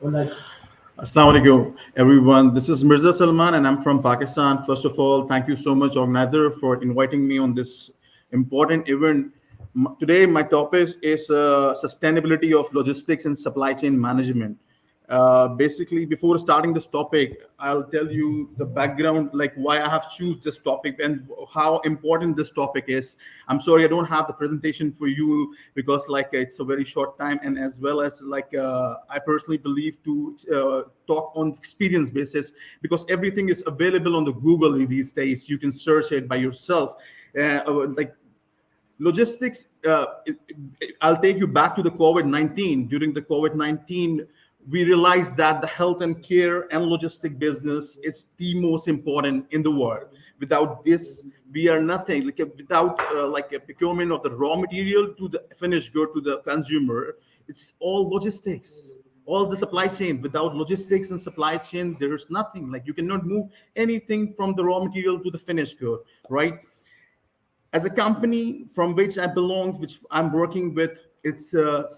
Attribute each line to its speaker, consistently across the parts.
Speaker 1: Assalamu alaikum, everyone. This is Mirza Salman, and I'm from Pakistan. First of all, thank you so much, organizer, for inviting me on this important event. Today, my topic is sustainability of logistics and supply chain management. Basically, before starting this topic, I'll tell you the background, like why I have choose this topic and how important this topic is. I'm sorry I don't have the presentation for you because like it's a very short time, and as well as like I personally believe to talk on experience basis because everything is available on the Google these days. You can search it by yourself. Like logistics, I'll take you back to the COVID-19. During the COVID-19, we realized that the health and care and logistic business is the most important in the world. Without this, we are nothing. Like without like a procurement of the raw material to the finished good to the consumer, it's all logistics, all the supply chain. Without logistics and supply chain, there is nothing. Like you cannot move anything from the raw material to the finished good, right? As a company from which I belong, which I'm working with, it's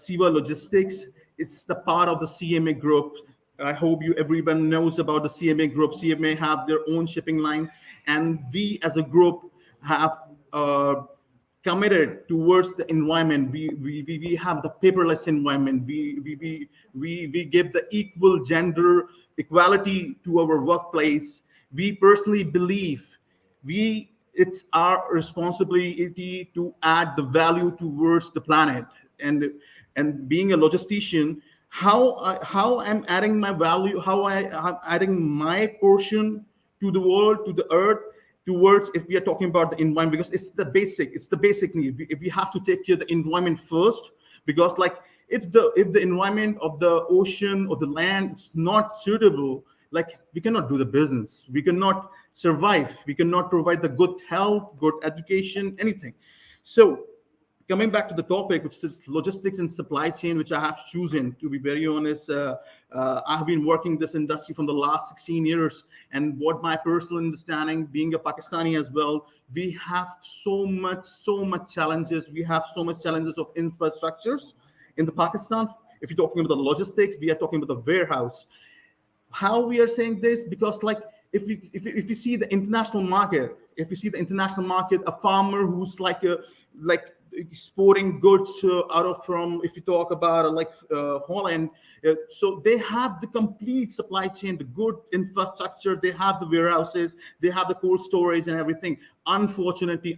Speaker 1: Siva Logistics. It's the part of the CMA Group. I hope you everyone knows about the CMA Group. CMA have their own shipping line, and we as a group have committed towards the environment. We have the paperless environment. We give the equal gender equality to our workplace. We personally believe we it's our responsibility to add the value towards the planet. And being a logistician, how I'm adding my value, how I'm adding my portion to the world, to the earth, towards, if we are talking about the environment, because it's the basic need. If we have to take care of the environment first, because like if the environment of the ocean or the land is not suitable, like we cannot do the business, we cannot survive, we cannot provide the good health, good education, anything. So coming back to the topic, which is logistics and supply chain, which I have chosen, to be very honest, I have been working this industry from the last 16 years. And what my personal understanding, being a Pakistani as well, we have so much challenges. We have so much challenges of infrastructures in the Pakistan. If you're talking about the logistics, we are talking about the warehouse. How we are saying this, because like if you see the international market, if you see the international market, a farmer who's like exporting goods out of, from, if you talk about Holland, so they have the complete supply chain, the good infrastructure, they have the warehouses, they have the cold storage and everything. Unfortunately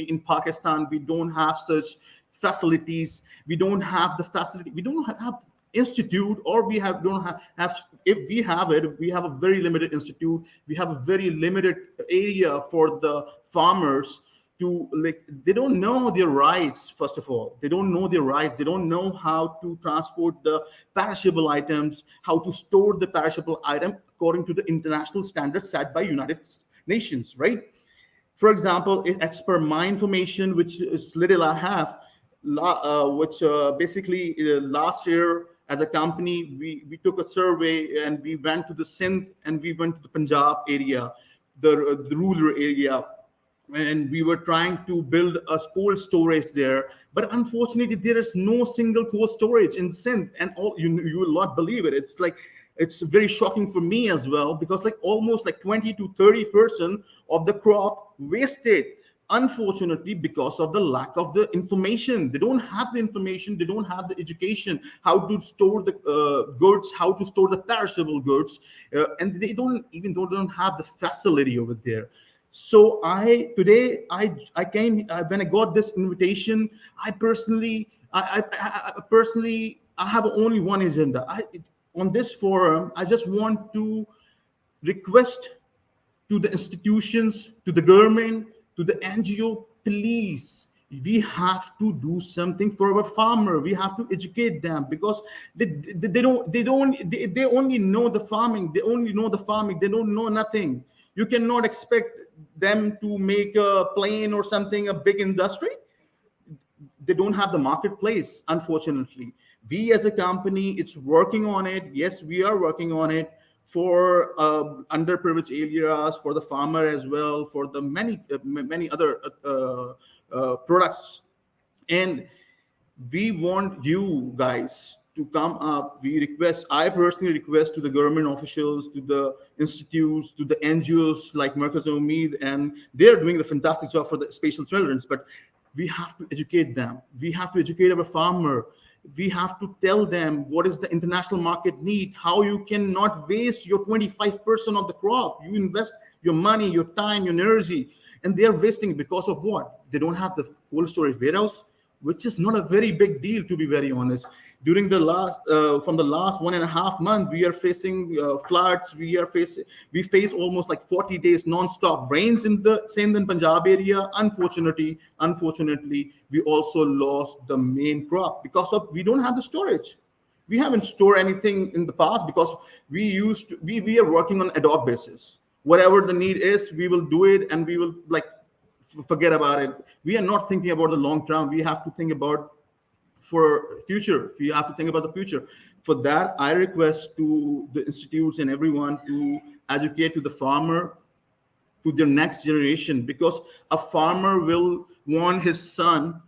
Speaker 1: in Pakistan, we don't have such facilities. We don't have the facility, we don't have institute, or we have don't have if we have it, we have a very limited institute, we have a very limited area for the farmers to, like, they don't know their rights. First of all, they don't know their rights, they don't know how to transport the perishable items, how to store the perishable item according to the international standards set by United Nations, right? For example, as per my information, which is little I have, which basically last year as a company, we took a survey and we went to the Sindh and we went to the Punjab area, the rural area, and we were trying to build a cold storage there. But unfortunately, there is no single cold storage in Sindh, and all you will not believe it. It's like it's very shocking for me as well, because like almost like 20 to 30% of the crop wasted, unfortunately, because of the lack of the information. They don't have the information, they don't have the education how to store the goods, how to store the perishable goods, and they don't have the facility over there. So I came, when I got this invitation, I have only one agenda. On this forum, I just want to request to the institutions, to the government, to the NGO, please, we have to do something for our farmer. We have to educate them, because they only know the farming. They only know the farming. They don't know nothing. You cannot expect them to make a plane or something, a big industry. They don't have the marketplace, unfortunately. We as a company, it's working on it. Yes, we are working on it for underprivileged areas, for the farmer as well, for the many other products. And we want you guys to come up. I personally request to the government officials, to the institutes, to the NGOs like Markaz-e-Umeed, and they're doing the fantastic job for the special children. But we have to educate them. We have to educate our farmer. We have to tell them what is the international market need, how you cannot waste your 25% of the crop. You invest your money, your time, your energy, and they are wasting it because of what? They don't have the cold storage warehouse, which is not a very big deal, to be very honest. During the last, from the last 1.5 months, we are facing floods. We face almost like 40 days non-stop rains in the Sindh and Punjab area. Unfortunately, we also lost the main crop because of we don't have the storage. We haven't stored anything in the past because we are working on ad hoc basis. Whatever the need is, we will do it, and we will like forget about it. We are not thinking about the long term. We have to think about for future. We have to think about the future. For that, I request to the institutes and everyone to educate to the farmer, to their next generation, because a farmer will want his son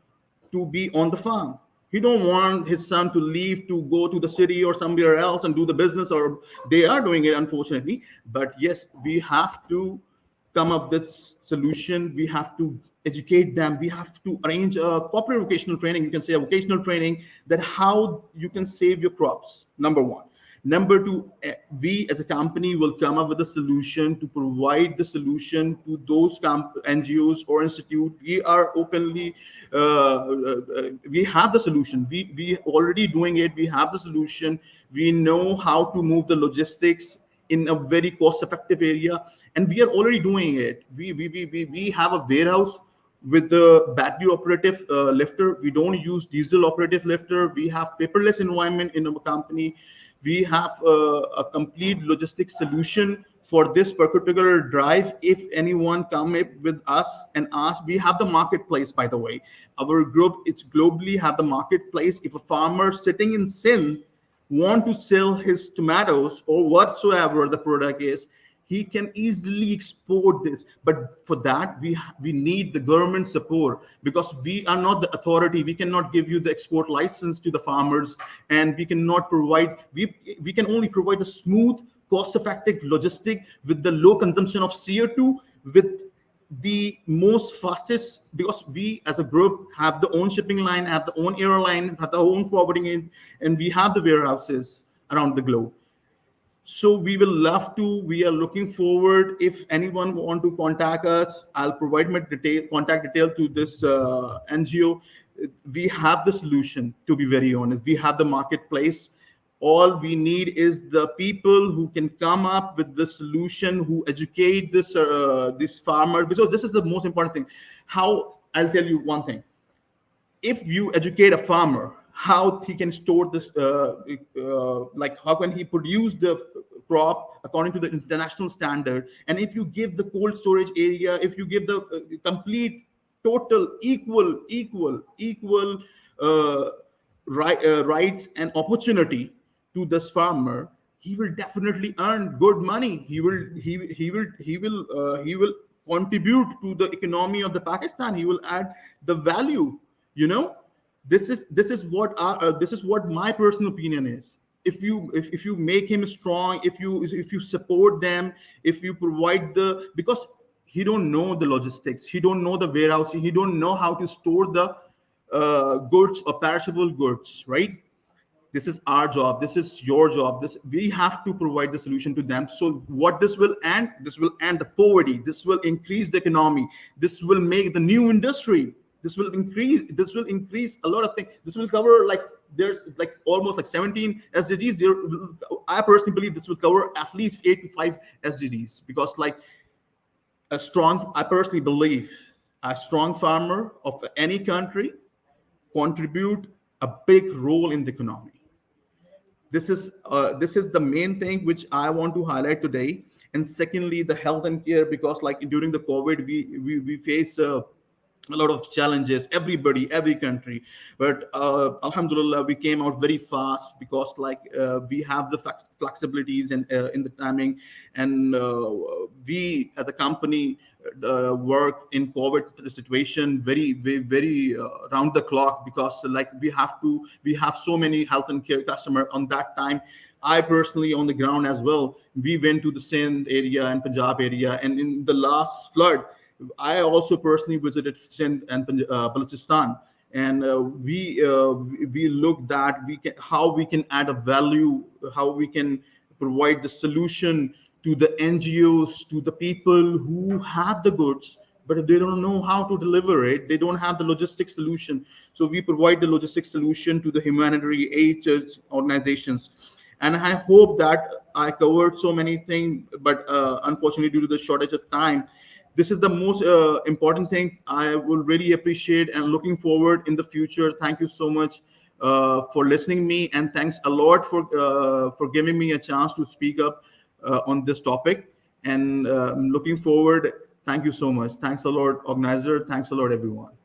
Speaker 1: to be on the farm. He don't want his son to leave to go to the city or somewhere else and do the business, or they are doing it, unfortunately. But yes, we have to come up with solution. We have to educate them. We have to arrange a corporate vocational training. You can say a vocational training, that how you can save your crops. Number one. Number two, we as a company will come up with a solution to provide the solution to those NGOs or institute. We are openly, we have the solution. We already doing it. We have the solution. We know how to move the logistics in a very cost-effective area, and we are already doing it. We have a warehouse with the battery operative lifter. We don't use diesel operative lifter. We have paperless environment in our company. We have a complete logistics solution for this particular drive. If anyone come up with us and ask, we have the marketplace, by the way. Our group, it's globally have the marketplace. If a farmer sitting in Sindh want to sell his tomatoes or whatsoever the product is, he can easily export this. But for that, we need the government support, because we are not the authority. We cannot give you the export license to the farmers, and we cannot provide, we can only provide a smooth, cost-effective logistic with the low consumption of CO2, with the most fastest, because we as a group have the own shipping line, have the own airline, have the own forwarding, and we have the warehouses around the globe. So we will love to. We are looking forward. If anyone want to contact us, I'll provide my contact detail to this NGO. We have the solution. To be very honest, we have the marketplace. All we need is the people who can come up with the solution, who educate this farmer, because this is the most important thing. How, I'll tell you one thing. If you educate a farmer, how he can store this, like how can he produce the crop according to the international standard, and if you give the cold storage area, if you give the complete, total, equal rights and opportunity to this farmer, he will definitely earn good money. He will contribute to the economy of the Pakistan. He will add the value. This is what my personal opinion is. If you make him strong, if you support them, if you provide because he don't know the logistics, he don't know the warehousing, he don't know how to store the goods or perishable goods, right? This is our job. This is your job. We have to provide the solution to them. So what this will end the poverty. This will increase the economy. This will make the new industry. This will increase a lot of things. This will cover, like, there's like almost like 17 SDGs. I personally believe this will cover at least 8 to 5 SDGs, because like I personally believe a strong farmer of any country contribute a big role in the economy. This is the main thing which I want to highlight today. And secondly, the health and care, because like during the COVID, we face a lot of challenges, every country, but alhamdulillah, we came out very fast, because like we have the flexibilities and in the timing, and we as a company work in COVID situation very round the clock, because like we have so many health and care customer on that time. I personally on the ground as well. We went to the Sindh area and Punjab area, and in the last flood, I also personally visited Sindh and Balochistan, and we looked at how we can add a value, how we can provide the solution to the NGOs, to the people who have the goods, but they don't know how to deliver it. They don't have the logistic solution. So we provide the logistic solution to the humanitarian aid organizations. And I hope that I covered so many things, but unfortunately, due to the shortage of time, this is the most important thing I will really appreciate and looking forward in the future. Thank you so much for listening me, and thanks a lot for giving me a chance to speak up on this topic. And I'm looking forward. Thank you so much. Thanks a lot, organizer. Thanks a lot, everyone.